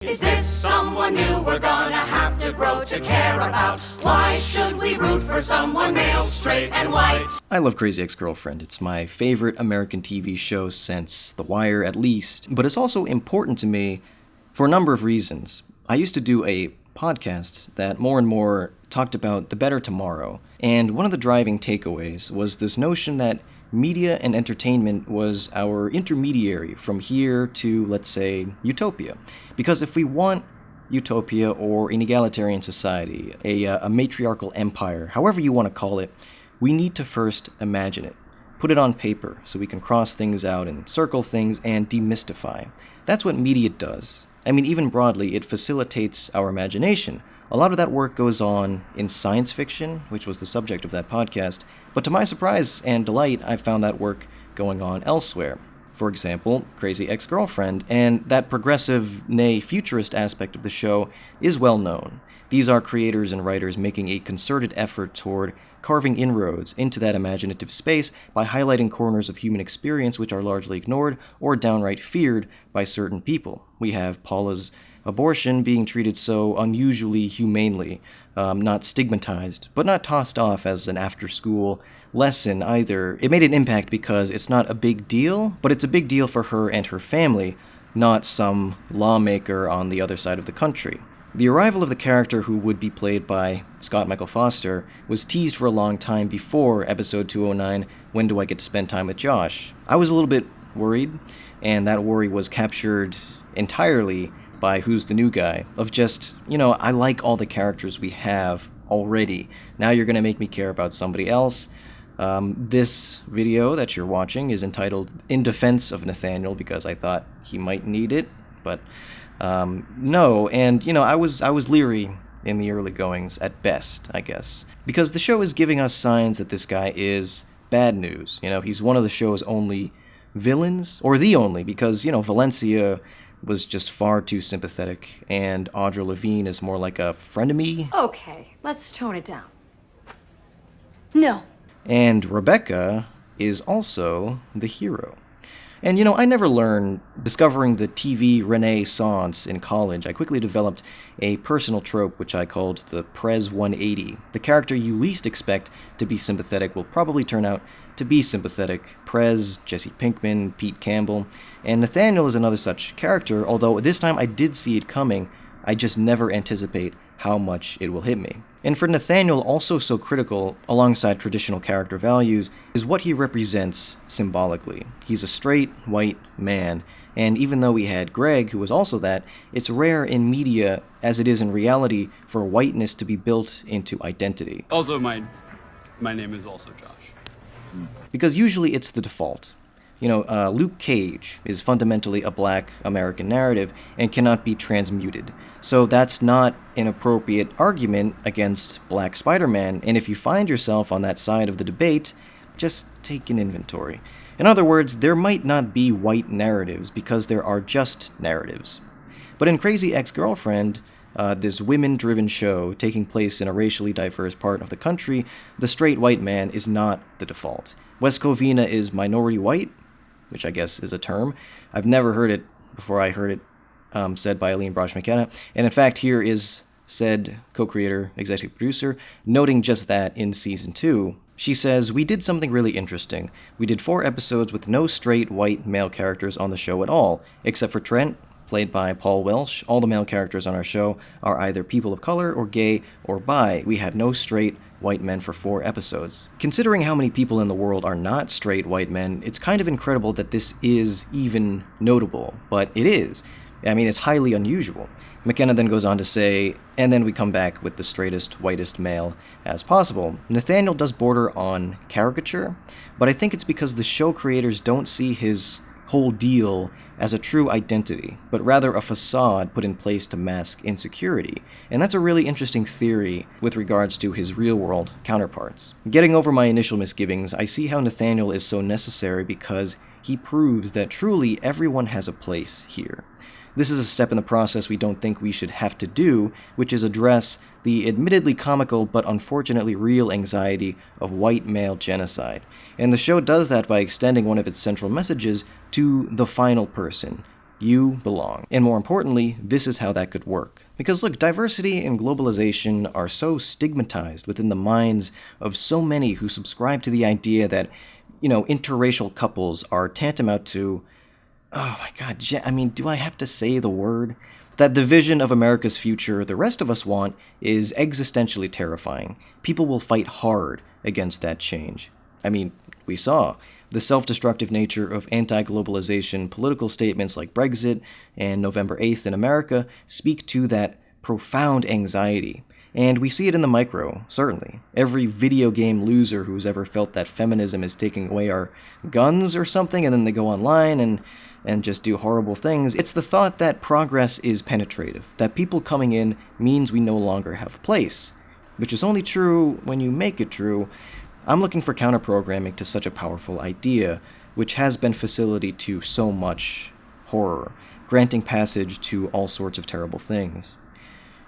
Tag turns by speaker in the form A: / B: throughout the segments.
A: Is this someone new we're gonna have to grow to care about? Why should we root for someone male, straight, and white?
B: I love Crazy Ex-Girlfriend. It's my favorite American TV show since The Wire, at least. But it's also important to me for a number of reasons. I used to do a podcast that more and more talked about the better tomorrow. And one of the driving takeaways was this notion that media and entertainment was our intermediary from here to, let's say, utopia. Because if we want utopia or an egalitarian society, a matriarchal empire, however you want to call it, we need to first imagine it. Put it on paper so we can cross things out and circle things and demystify. That's what media does. I mean, even broadly, it facilitates our imagination. A lot of that work goes on in science fiction, which was the subject of that podcast, but to my surprise and delight, I found that work going on elsewhere. For example, Crazy Ex-Girlfriend, and that progressive, nay, futurist aspect of the show is well known. These are creators and writers making a concerted effort toward carving inroads into that imaginative space by highlighting corners of human experience which are largely ignored or downright feared by certain people. We have Paula's abortion being treated so unusually humanely, not stigmatized, but not tossed off as an after-school lesson either. It made an impact because it's not a big deal, but it's a big deal for her and her family, not some lawmaker on the other side of the country. The arrival of the character who would be played by Scott Michael Foster was teased for a long time before episode 209, When Do I Get to Spend Time with Josh? I was a little bit worried, and that worry was captured entirely by Who's the New Guy, of just, I like all the characters we have already. Now you're going to make me care about somebody else. This video that you're watching is entitled In Defense of Nathaniel, because I thought he might need it, but no, and I was leery in the early goings at best, I guess, because the show is giving us signs that this guy is bad news. He's one of the show's only villains, or the only, because Valencia was just far too sympathetic, and Audra Levine is more like a frenemy.
C: Okay, let's tone it down. No.
B: And Rebecca is also the hero. And I never learned discovering the TV renaissance in college. I quickly developed a personal trope which I called the Prez 180. The character you least expect to be sympathetic will probably turn out to be sympathetic. Prez, Jesse Pinkman, Pete Campbell, and Nathaniel is another such character, although this time I did see it coming. I just never anticipate how much it will hit me. And for Nathaniel, also so critical, alongside traditional character values, is what he represents symbolically. He's a straight, white man, and even though we had Greg, who was also that, it's rare in media, as it is in reality, for whiteness to be built into identity.
D: Also, my name is also Josh.
B: Because usually it's the default. Luke Cage is fundamentally a black American narrative and cannot be transmuted. So that's not an appropriate argument against Black Spider-Man, and if you find yourself on that side of the debate, just take an inventory. In other words, there might not be white narratives because there are just narratives. But in Crazy Ex-Girlfriend, this women-driven show taking place in a racially diverse part of the country, the straight white man is not the default. Wes Covina is minority white, which I guess is a term. I've never heard it before I heard it said by Aline Brosh McKenna, and in fact here is said co-creator, executive producer, noting just that in season 2. She says, "We did something really interesting. We did 4 episodes with no straight white male characters on the show at all, except for Trent, played by Paul Welsh. All the male characters on our show are either people of color or gay or bi. We had no straight white men for 4 episodes." Considering how many people in the world are not straight white men, it's kind of incredible that this is even notable, but it is. I mean, it's highly unusual. McKenna then goes on to say, and then we come back with the straightest, whitest male as possible. Nathaniel does border on caricature, but I think it's because the show creators don't see his whole deal as a true identity, but rather a facade put in place to mask insecurity. And that's a really interesting theory with regards to his real-world counterparts. Getting over my initial misgivings, I see how Nathaniel is so necessary because he proves that truly everyone has a place here. This is a step in the process we don't think we should have to do, which is address the admittedly comical but unfortunately real anxiety of white male genocide. And the show does that by extending one of its central messages to the final person, You belong. And more importantly, this is how that could work. Because look, diversity and globalization are so stigmatized within the minds of so many who subscribe to the idea that, interracial couples are tantamount to, oh my god, do I have to say the word? That the vision of America's future the rest of us want is existentially terrifying. People will fight hard against that change. We saw the self-destructive nature of anti-globalization political statements like Brexit and November 8th in America speak to that profound anxiety. And we see it in the micro, certainly. Every video game loser who's ever felt that feminism is taking away our guns or something, and then they go online and just do horrible things. It's the thought that progress is penetrative, that people coming in means we no longer have a place, which is only true when you make it true. I'm looking for counter-programming to such a powerful idea, which has been facility to so much horror, granting passage to all sorts of terrible things.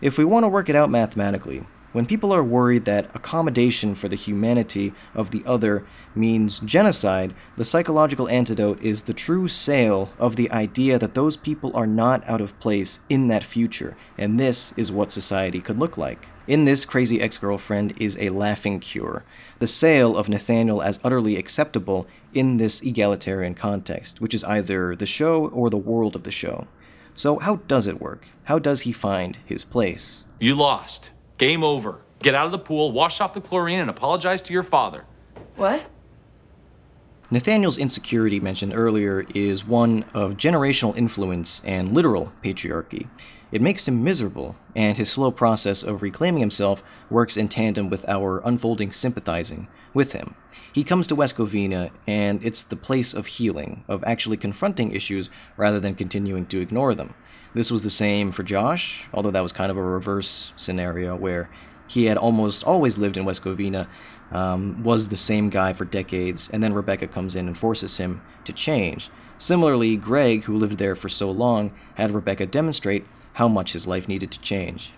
B: If we want to work it out mathematically, when people are worried that accommodation for the humanity of the other means genocide, the psychological antidote is the true sale of the idea that those people are not out of place in that future, and this is what society could look like. In this, Crazy Ex-Girlfriend is a laughing cure, the sale of Nathaniel as utterly acceptable in this egalitarian context, which is either the show or the world of the show. So how does it work? How does he find his place?
E: You lost. Game over. Get out of the pool, wash off the chlorine, and apologize to your father.
F: What?
B: Nathaniel's insecurity mentioned earlier is one of generational influence and literal patriarchy. It makes him miserable, and his slow process of reclaiming himself works in tandem with our unfolding sympathizing with him. He comes to West Covina, and it's the place of healing, of actually confronting issues rather than continuing to ignore them. This was the same for Josh, although that was kind of a reverse scenario where he had almost always lived in West Covina, was the same guy for decades, and then Rebecca comes in and forces him to change. Similarly, Greg, who lived there for so long, had Rebecca demonstrate how much his life needed to change.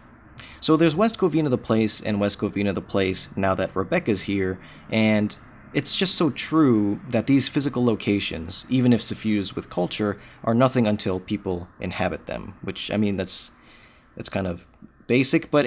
B: So there's West Covina the place and West Covina the place now that Rebecca's here, and it's just so true that these physical locations, even if suffused with culture, are nothing until people inhabit them, which, that's kind of basic, but,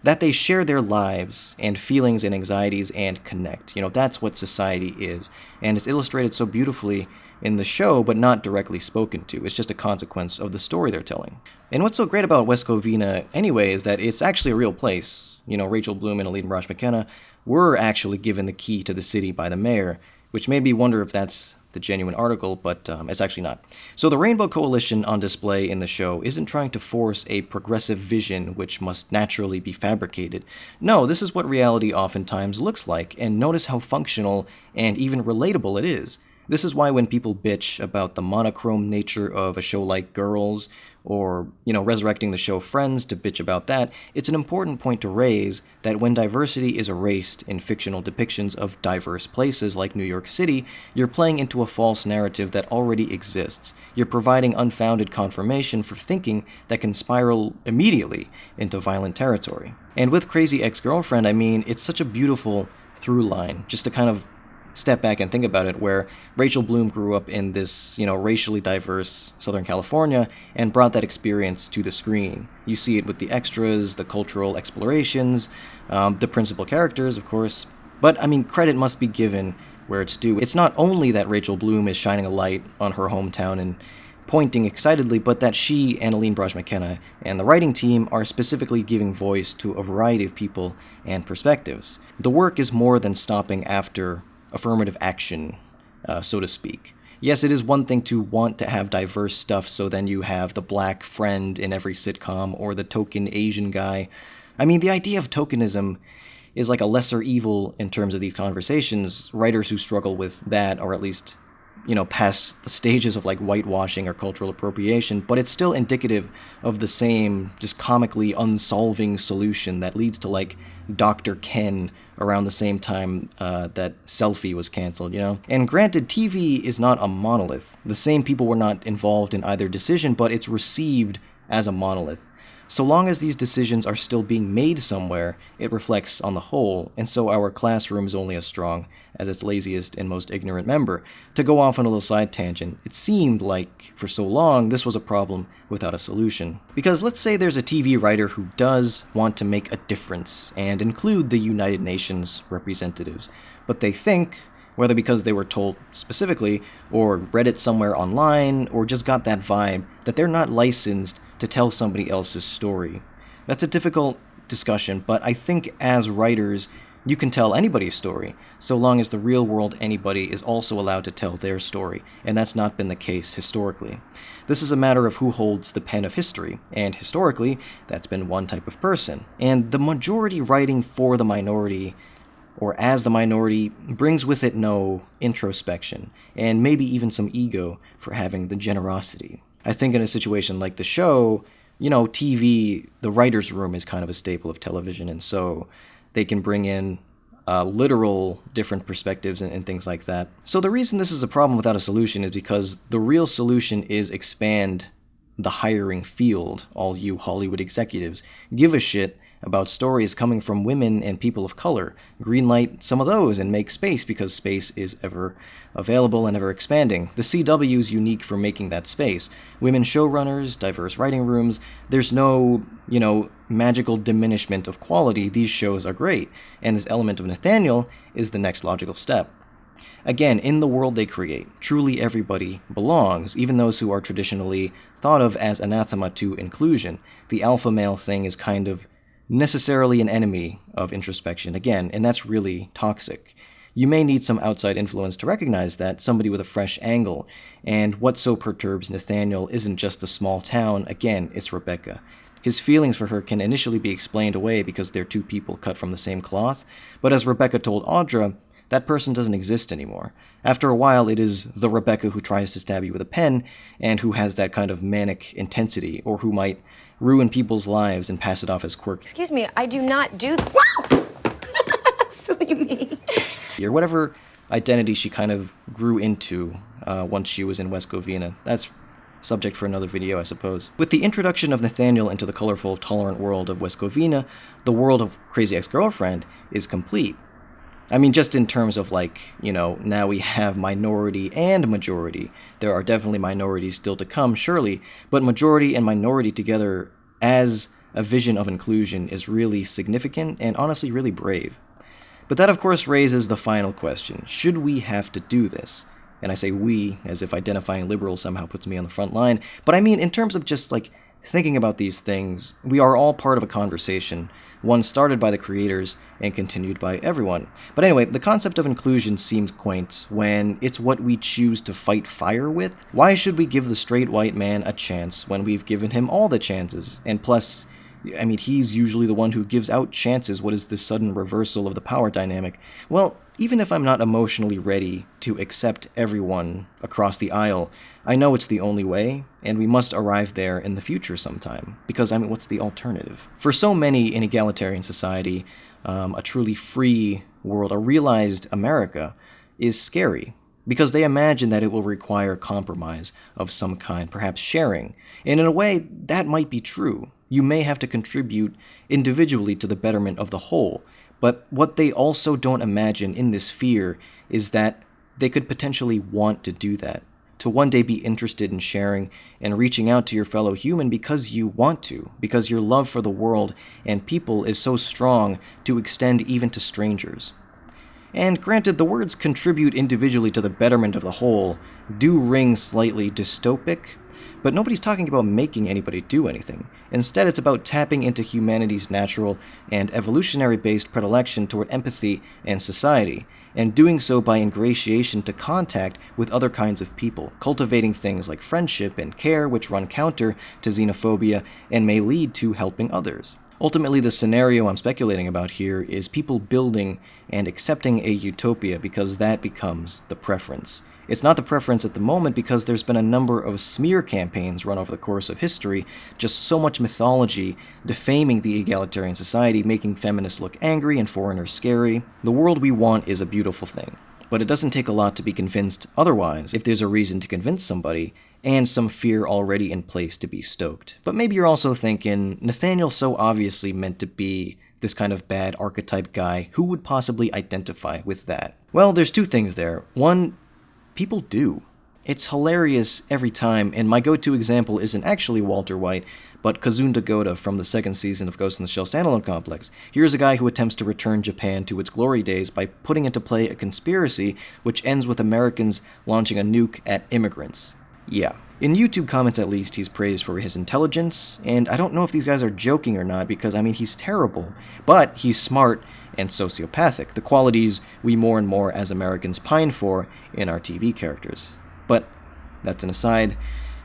B: that they share their lives and feelings and anxieties and connect. That's what society is, and it's illustrated so beautifully in the show, but not directly spoken to. It's just a consequence of the story they're telling. And what's so great about West Covina, anyway, is that it's actually a real place. Rachel Bloom and Aline Brosh McKenna were actually given the key to the city by the mayor, which made me wonder if that's the genuine article, but it's actually not. So the Rainbow Coalition on display in the show isn't trying to force a progressive vision which must naturally be fabricated. No, this is what reality oftentimes looks like, and notice how functional and even relatable it is. This is why when people bitch about the monochrome nature of a show like Girls, or, resurrecting the show Friends to bitch about that, it's an important point to raise that when diversity is erased in fictional depictions of diverse places like New York City, you're playing into a false narrative that already exists. You're providing unfounded confirmation for thinking that can spiral immediately into violent territory. And with Crazy Ex-Girlfriend, it's such a beautiful through line, just to kind of step back and think about it, where Rachel Bloom grew up in this, racially diverse Southern California and brought that experience to the screen. You see it with the extras, the cultural explorations, the principal characters, of course. But, credit must be given where it's due. It's not only that Rachel Bloom is shining a light on her hometown and pointing excitedly, but that she and Aline Brosh McKenna and the writing team are specifically giving voice to a variety of people and perspectives. The work is more than stopping after affirmative action, so to speak. Yes, it is one thing to want to have diverse stuff, so then you have the black friend in every sitcom or the token Asian guy. The idea of tokenism is like a lesser evil in terms of these conversations. Writers who struggle with that, or at least, past the stages of like whitewashing or cultural appropriation, but it's still indicative of the same just comically unsolving solution that leads to like Dr. Ken around the same time that Selfie was canceled, And granted, TV is not a monolith. The same people were not involved in either decision, but it's received as a monolith. So long as these decisions are still being made somewhere, it reflects on the whole, and so our classroom is only as strong as its laziest and most ignorant member. To go off on a little side tangent, it seemed like, for so long, this was a problem without a solution. Because let's say there's a TV writer who does want to make a difference and include the United Nations representatives, but they think, whether because they were told specifically, or read it somewhere online, or just got that vibe, that they're not licensed to tell somebody else's story. That's a difficult discussion, but I think as writers, you can tell anybody's story, so long as the real world anybody is also allowed to tell their story, and that's not been the case historically. This is a matter of who holds the pen of history, and historically, that's been one type of person. And the majority writing for the minority, or as the minority, brings with it no introspection, and maybe even some ego for having the generosity. I think in a situation like the show, TV, the writer's room is kind of a staple of television, and so they can bring in literal different perspectives and things like that. So the reason this is a problem without a solution is because the real solution is expand the hiring field, all you Hollywood executives. Give a shit about stories coming from women and people of color. Greenlight some of those and make space, because space is ever available and ever expanding. The CW is unique for making that space. Women showrunners, diverse writing rooms, there's no, magical diminishment of quality. These shows are great, and this element of Nathaniel is the next logical step. Again, in the world they create, truly everybody belongs, even those who are traditionally thought of as anathema to inclusion. The alpha male thing is kind of necessarily an enemy of introspection, again, and that's really toxic. You may need some outside influence to recognize that, somebody with a fresh angle, and what so perturbs Nathaniel isn't just the small town, again, it's Rebecca. His feelings for her can initially be explained away because they're two people cut from the same cloth, but as Rebecca told Audra, that person doesn't exist anymore. After a while, it is the Rebecca who tries to stab you with a pen, and who has that kind of manic intensity, or who might ruin people's lives and pass it off as quirky.
F: Excuse me, I do not do... Silly me.
B: Or whatever identity she kind of grew into once she was in West Covina. That's subject for another video, I suppose. With the introduction of Nathaniel into the colorful, tolerant world of West Covina, the world of Crazy Ex-Girlfriend is complete. I mean, just in terms of now we have minority and majority. There are definitely minorities still to come, surely, but majority and minority together as a vision of inclusion is really significant and honestly really brave. But that of course raises the final question: should we have to do this? And I say we, as if identifying liberal somehow puts me on the front line, but I mean in terms of just thinking about these things, we are all part of a conversation, one started by the creators and continued by everyone. But anyway, the concept of inclusion seems quaint when it's what we choose to fight fire with. Why should we give the straight white man a chance when we've given him all the chances? And plus, he's usually the one who gives out chances. What is this sudden reversal of the power dynamic? Well, even if I'm not emotionally ready to accept everyone across the aisle, I know it's the only way, and we must arrive there in the future sometime. Because, what's the alternative? For so many in egalitarian society, a truly free world, a realized America, is scary. Because they imagine that it will require compromise of some kind, perhaps sharing. And in a way, that might be true. You may have to contribute individually to the betterment of the whole. But what they also don't imagine in this fear is that they could potentially want to do that. To one day be interested in sharing and reaching out to your fellow human because you want to, because your love for the world and people is so strong to extend even to strangers. And granted, the words contribute individually to the betterment of the whole do ring slightly dystopic, but nobody's talking about making anybody do anything. Instead, it's about tapping into humanity's natural and evolutionary-based predilection toward empathy and society, and doing so by ingratiation to contact with other kinds of people, cultivating things like friendship and care which run counter to xenophobia and may lead to helping others. Ultimately, the scenario I'm speculating about here is people building and accepting a utopia because that becomes the preference. It's not the preference at the moment because there's been a number of smear campaigns run over the course of history, just so much mythology defaming the egalitarian society, making feminists look angry and foreigners scary. The world we want is a beautiful thing. But it doesn't take a lot to be convinced otherwise if there's a reason to convince somebody and some fear already in place to be stoked. But maybe you're also thinking, Nathaniel's so obviously meant to be this kind of bad archetype guy, who would possibly identify with that? Well, there's two things there. One, people do. It's hilarious every time, and my go-to example isn't actually Walter White, but Kazunda Goda from the second season of Ghost in the Shell Standalone Complex. Here's a guy who attempts to return Japan to its glory days by putting into play a conspiracy which ends with Americans launching a nuke at immigrants. Yeah. In YouTube comments at least, he's praised for his intelligence, and I don't know if these guys are joking or not because, I mean, he's terrible. But he's smart and sociopathic, the qualities we more and more as Americans pine for in our TV characters. But that's an aside.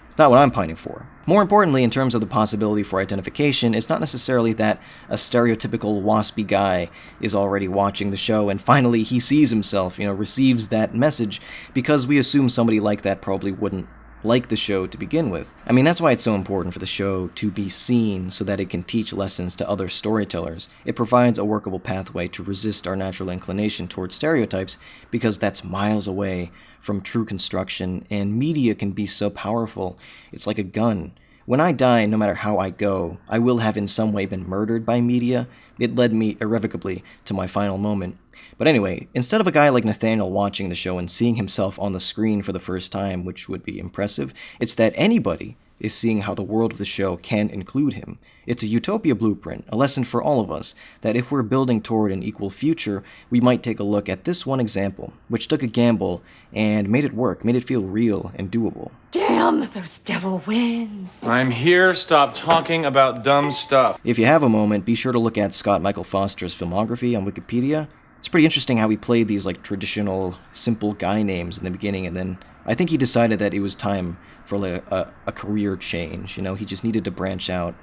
B: It's not what I'm pining for. More importantly, in terms of the possibility for identification, it's not necessarily that a stereotypical waspy guy is already watching the show and finally he sees himself, receives that message, because we assume somebody like that probably wouldn't like the show to begin with. I mean, that's why it's so important for the show to be seen so that it can teach lessons to other storytellers. It provides a workable pathway to resist our natural inclination towards stereotypes because that's miles away from true construction, and media can be so powerful. It's like a gun. When I die, no matter how I go, I will have in some way been murdered by media. It led me irrevocably to my final moment. But anyway, instead of a guy like Nathaniel watching the show and seeing himself on the screen for the first time, which would be impressive, it's that anybody is seeing how the world of the show can include him. It's a utopia blueprint, a lesson for all of us, that if we're building toward an equal future, we might take a look at this one example, which took a gamble and made it work, made it feel real and doable.
C: Damn those devil winds.
E: I'm here. Stop talking about dumb stuff.
B: If you have a moment, be sure to look at Scott Michael Foster's filmography on Wikipedia. It's pretty interesting how he played these traditional, simple guy names in the beginning, and then I think he decided that it was time for a career change. He just needed to branch out.